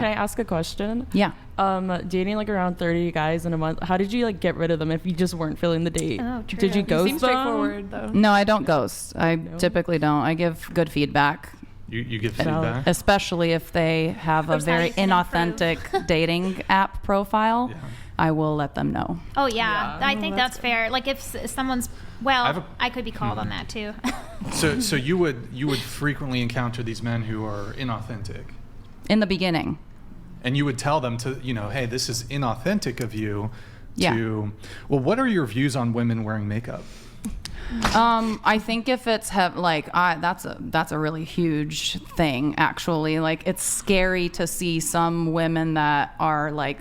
Can I ask a question? Yeah. Dating like around 30 guys in a month, how did you like get rid of them if you just weren't feeling the date? Oh, true. Did you ghost Seems them? straightforward, though. No, I don't ghost. I typically don't. I give good feedback. You give feedback? Especially if they have a very inauthentic dating app profile, I will let them know. Oh, yeah. I think that's fair. Like if someone's, I could be called on that too. So you would frequently encounter these men who are inauthentic? In the beginning. And you would tell them to, hey, this is inauthentic of you. Yeah. Well, what are your views on women wearing makeup? I think if it's that's a really huge thing, actually. Like, it's scary to see some women that are like,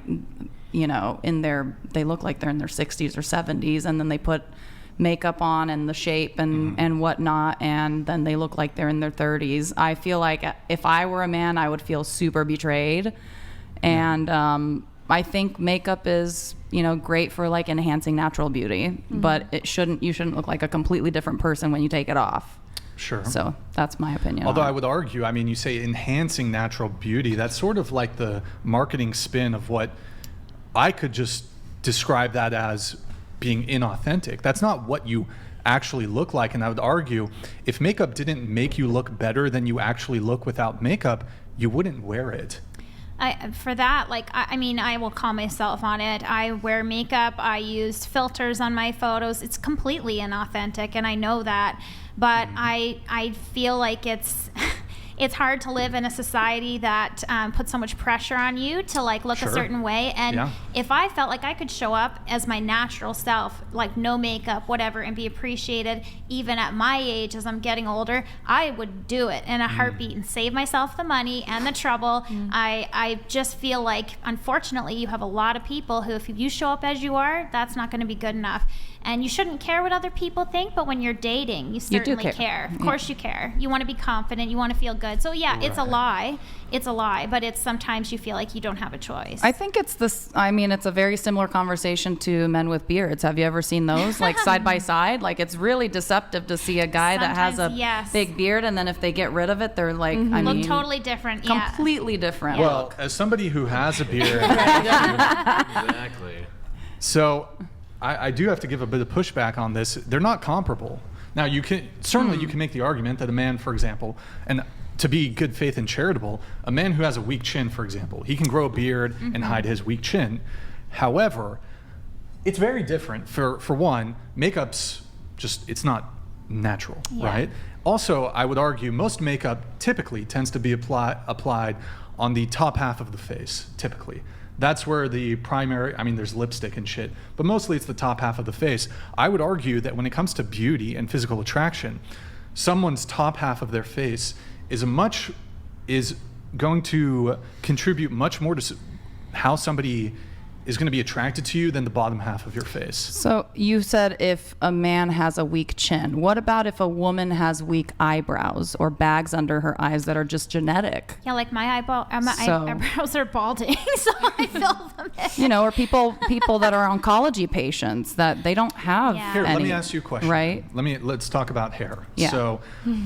they look like they're in their 60s or 70s, and then they put makeup on and the shape and whatnot, and then they look like they're in their 30s. I feel like if I were a man, I would feel super betrayed. And I think makeup is, great for like enhancing natural beauty, but you shouldn't look like a completely different person when you take it off. Sure. So that's my opinion. Although I would argue, you say enhancing natural beauty, that's sort of like the marketing spin of what I could just describe that as being inauthentic. That's not what you actually look like. And I would argue, if makeup didn't make you look better than you actually look without makeup, you wouldn't wear it. I will call myself on it. I wear makeup. I use filters on my photos. It's completely inauthentic, and I know that. But I feel like it's hard to live in a society that puts so much pressure on you to like look a certain way. And if I felt like I could show up as my natural self, like no makeup, whatever, and be appreciated even at my age as I'm getting older, I would do it in a heartbeat and save myself the money and the trouble. I just feel like, unfortunately, you have a lot of people who, if you show up as you are, that's not going to be good enough. And you shouldn't care what other people think, but when you're dating, you certainly care. Of course you care. You want to be confident. You want to feel good. So it's a lie. It's a lie, but it's sometimes you feel like you don't have a choice. I think it's it's a very similar conversation to men with beards. Have you ever seen those, like side by side? Like, it's really deceptive to see a guy that has a big beard, and then if they get rid of it, they're like, look totally different. Completely different. Well, as somebody who has a beard. Exactly. So I do have to give a bit of pushback on this. They're not comparable. Now, you can make the argument that a man, for example, and to be good faith and charitable, a man who has a weak chin, for example, he can grow a beard and hide his weak chin. However, it's very different. For one, makeup's it's not natural, right? Also, I would argue most makeup typically tends to be applied on the top half of the face, typically. That's where the primary, there's lipstick and shit, but mostly it's the top half of the face. I would argue that when it comes to beauty and physical attraction, someone's top half of their face is going to contribute much more to how somebody is going to be attracted to you than the bottom half of your face. So you said if a man has a weak chin. What about if a woman has weak eyebrows or bags under her eyes that are just genetic? Yeah, like my eyebrows are balding, so I fill them in. Or people that are oncology patients that they don't have Here, let me ask you a question. Right? Let's talk about hair. Yeah. So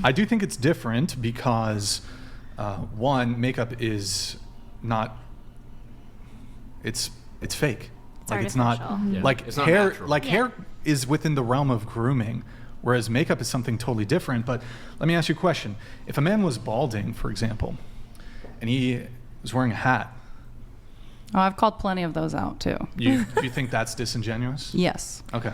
I do think it's different because one, makeup is not, it's fake. It's like artificial. it's not like It's not hair. natural. Like hair is within the realm of grooming, whereas makeup is something totally different. But let me ask you a question: if a man was balding, for example, and he was wearing a hat, I've called plenty of those out too. you think that's disingenuous? Yes. Okay.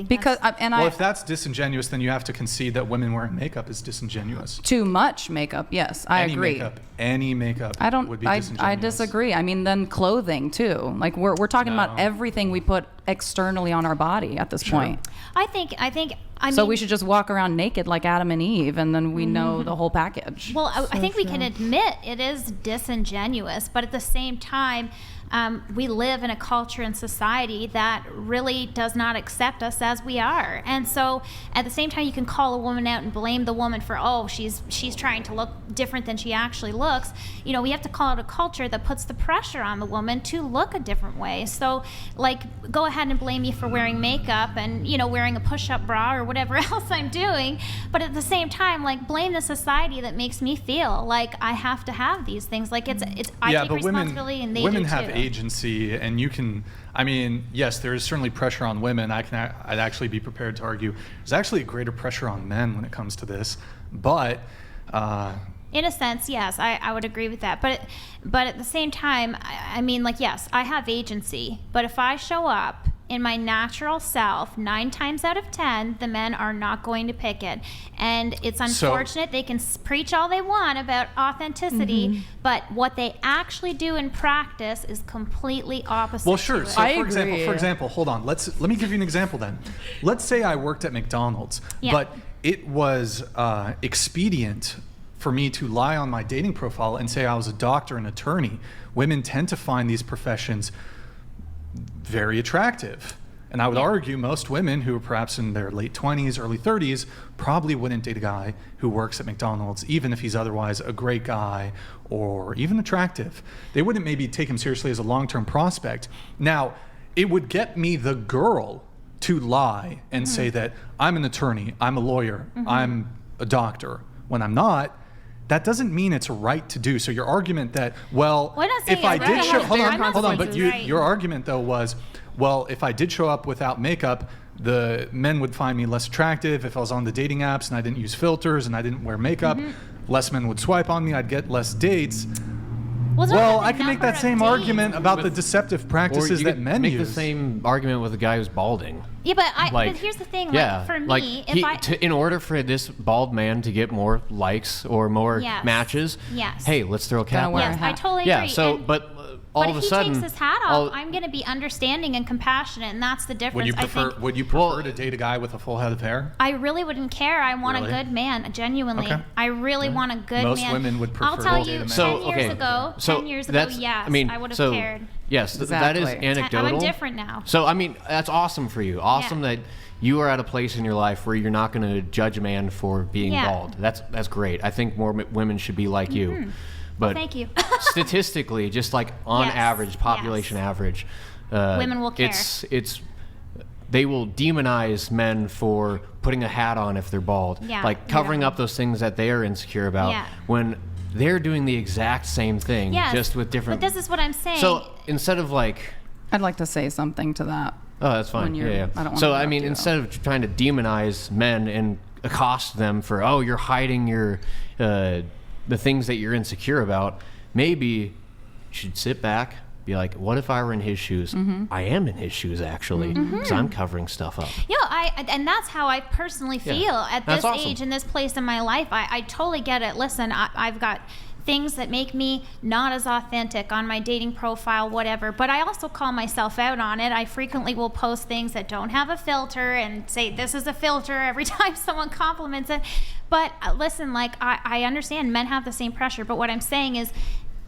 Because if that's disingenuous, then you have to concede that women wearing makeup is disingenuous. Too much makeup, yes, I agree. Any makeup would be disingenuous. I disagree. Then clothing too. Like we're talking about everything we put externally on our body at this point. I think. So we should just walk around naked like Adam and Eve, and then we know the whole package. Well, I think we can admit it is disingenuous, but at the same time, we live in a culture and society that really does not accept us as we are. And so at the same time, you can call a woman out and blame the woman for, she's trying to look different than she actually looks. looks, you know, we have to call out a culture that puts the pressure on the woman to look a different way. So, like, go ahead and blame me for wearing makeup and, you know, wearing a push-up bra or whatever else I'm doing, but at the same time, like, blame the society that makes me feel like I have to have these things. Like, I take responsibility and they do too. Women have agency, and you can. I mean, yes, there is certainly pressure on women. I'd actually be prepared to argue there's actually a greater pressure on men when it comes to this. But in a sense, yes, I would agree with that. But at the same time, I mean, like, yes, I have agency. But if I show up in my natural self, 9 times out of 10, the men are not going to pick it. And it's unfortunate. They can preach all they want about authenticity, but what they actually do in practice is completely opposite. Well, sure. to it. So, for example, hold on. Let me give you an example then. Let's say I worked at McDonald's, but it was expedient for me to lie on my dating profile and say I was a doctor and attorney. Women tend to find these professions very attractive. And I would argue most women who are perhaps in their late 20s, early 30s, probably wouldn't date a guy who works at McDonald's, even if he's otherwise a great guy or even attractive. They wouldn't maybe take him seriously as a long-term prospect. Now, it would get me the girl to lie and say that I'm an attorney, I'm a lawyer, I'm a doctor, when I'm not. That doesn't mean it's right to do. So your argument that, well, if I did show, hold on, but your argument though was, well, if I did show up without makeup, the men would find me less attractive. If I was on the dating apps and I didn't use filters and I didn't wear makeup, less men would swipe on me. I'd get less dates. Well, I can make that same argument about the deceptive practices that men use. Make the same argument with a guy who's balding. Yeah, but here's the thing. Like, for me, in order for this bald man to get more likes or more matches, hey, let's throw a cap on. Yes, I totally agree. Yeah. So, but all of a sudden, if he takes his hat off, I'm going to be understanding and compassionate, and that's the difference. Would you prefer to date a guy with a full head of hair? I really wouldn't care. I want a good man, genuinely. Okay. I really want a good man. Most women would prefer. I'll tell you, 10 years ago, yes, I would have cared. Yes, that is anecdotal. I'm different now. So, I mean, that's awesome for you. Awesome that you are at a place in your life where you're not going to judge a man for being bald. That's great. I think more women should be like you. But thank you. Statistically, just like on average, population average, women will care. They will demonize men for putting a hat on if they're bald, like covering up those things that they are insecure about when they're doing the exact same thing, just with different. But this is what I'm saying. So instead of like, I'd like to say something to that. Oh, that's fine. Yeah. I don't so I mean, instead of trying to demonize men and accost them for, oh, you're hiding your the things that you're insecure about, maybe you should sit back, be like, what if I were in his shoes? I am in his shoes, actually, because I'm covering stuff up. Yeah, and that's how I personally feel at this age, in this place in my life. I totally get it. Listen, I've got things that make me not as authentic on my dating profile, whatever, but I also call myself out on it. I frequently will post things that don't have a filter and say, this is a filter every time someone compliments it. But listen, like, I understand men have the same pressure, but what I'm saying is,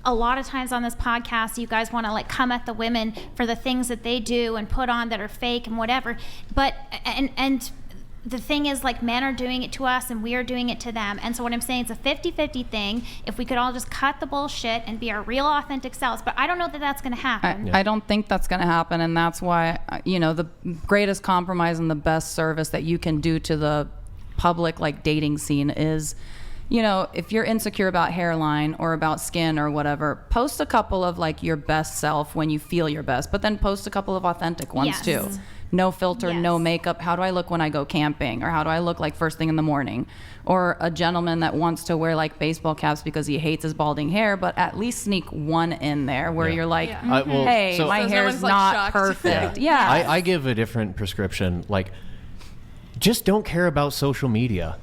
a lot of times on this podcast, you guys want to like come at the women for the things that they do and put on that are fake and whatever. But, and the thing is, like, men are doing it to us and we are doing it to them. And so what I'm saying is a 50-50 thing. If we could all just cut the bullshit and be our real authentic selves. But I don't know that that's going to happen. I don't think that's going to happen. And that's why, the greatest compromise and the best service that you can do to the public, like, dating scene is, if you're insecure about hairline or about skin or whatever, post a couple of like your best self when you feel your best, but then post a couple of authentic ones too. No filter, no makeup. How do I look when I go camping? Or how do I look like first thing in the morning? Or a gentleman that wants to wear like baseball caps because he hates his balding hair, but at least sneak one in there where you're like, hey, my hair's not perfect. I give a different prescription. Like, just don't care about social media.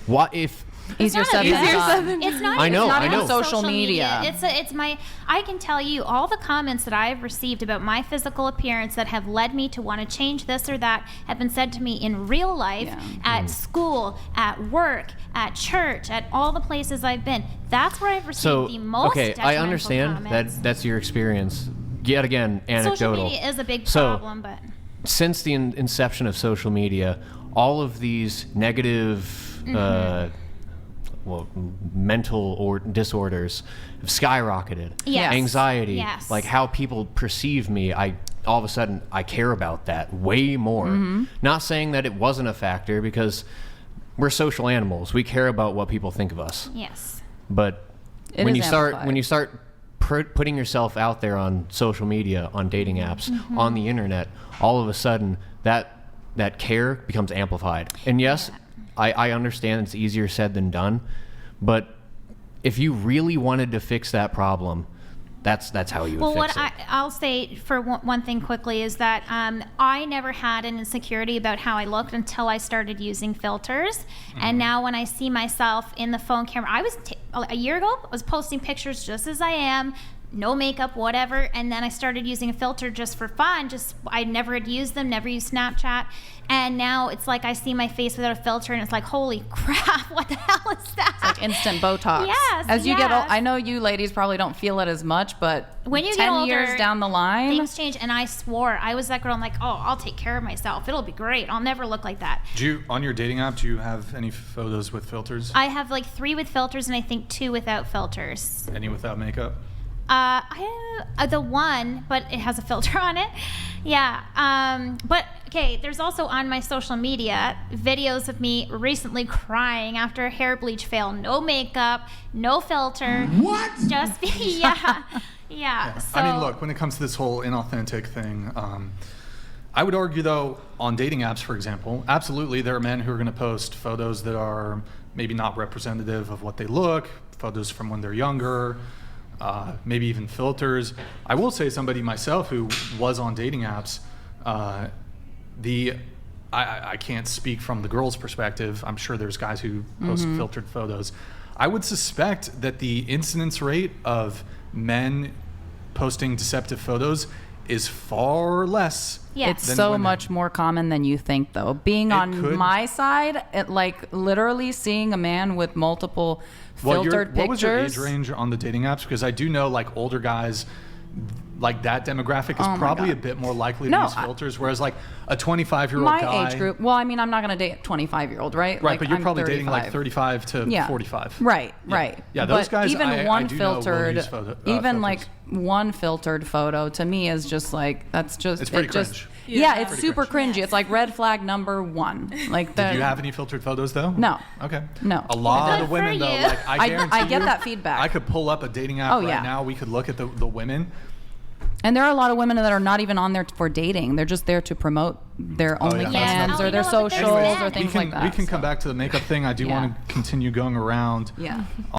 What if... Easier said than done. It's not. I know. Social media. It's my. I can tell you all the comments that I have received about my physical appearance that have led me to want to change this or that have been said to me in real life, at school, at work, at church, at all the places I've been. That's where I've received the most. Okay, I understand comments. that's your experience. Yet again, anecdotal. Social media is a big problem, but since the inception of social media, all of these negative. mental or disorders have skyrocketed. Yes. Anxiety, Yes. like how people perceive me. All of a sudden I care about that way more. Not saying that it wasn't a factor, because we're social animals. We care about what people think of us. Yes. But It when is you start amplified. putting yourself out there on social media, on dating apps, on the internet, all of a sudden that care becomes amplified. And yes, I understand it's easier said than done, but if you really wanted to fix that problem, that's how you would Well, fix it. I'll say for one thing quickly is that I never had an insecurity about how I looked until I started using filters. And now when I see myself in the phone camera, a year ago, I was posting pictures just as I am, no makeup, whatever. And then I started using a filter just for fun. I never had used them, never used Snapchat. And now it's like I see my face without a filter and it's like, holy crap, what the hell is that? Like instant Botox. Yes, As you get old, yes. I know you ladies probably don't feel it as much, but When you 10 get older, years down the line, things change. And I swore, I was that girl, I'm like, oh, I'll take care of myself. It'll be great. I'll never look like that. On your dating app, do you have any photos with filters? I have like 3 with filters and I think 2 without filters. Any without makeup? The one, but it has a filter on it. Yeah. But okay, there's also on my social media videos of me recently crying after a hair bleach fail. No makeup, no filter. What? Just yeah. Yeah. So, I mean, look, when it comes to this whole inauthentic thing, I would argue, though, on dating apps, for example, absolutely there are men who are going to post photos that are maybe not representative of what they look, photos from when they're younger, maybe even filters. I will say, somebody myself who was on dating apps, I can't speak from the girl's perspective. I'm sure there's guys who post filtered photos. I would suspect that the incidence rate of men posting deceptive photos is far less. Yes. it's than so women. much more common than you think, though. Being It on could- my side, like literally seeing a man with multiple filtered what was your pictures. age range on the dating apps? Because I do know, like, older guys, like that demographic is Oh my probably God. a bit more likely to No, use filters, whereas like a 25-year-old My guy, age group. Well, I mean, I'm not going to date a 25-year-old, right? right? Like, But you're I'm probably dating like 35. 35 to Yeah. 45. Right, Yeah. right. Yeah, those But guys, even I one do know will filtered, use even filters. like one filtered photo to me is just like that's just It's pretty it just cringe. yeah, it's Pretty super cringe. cringy. It's like red flag number 1. Like Did you have any filtered photos though? No. Okay. No. A lot Good of women for though, you. like I guarantee I get you, that feedback. I could pull up a dating app Oh, right yeah. now. We could look at the women. And there are a lot of women that are not even on there for dating. They're just there to promote their Oh, yeah. OnlyFans Yes. or Oh, their you know what, but there's socials men. or things like that. We can come so. back to the makeup thing. I do Yeah. want to continue going around. Yeah.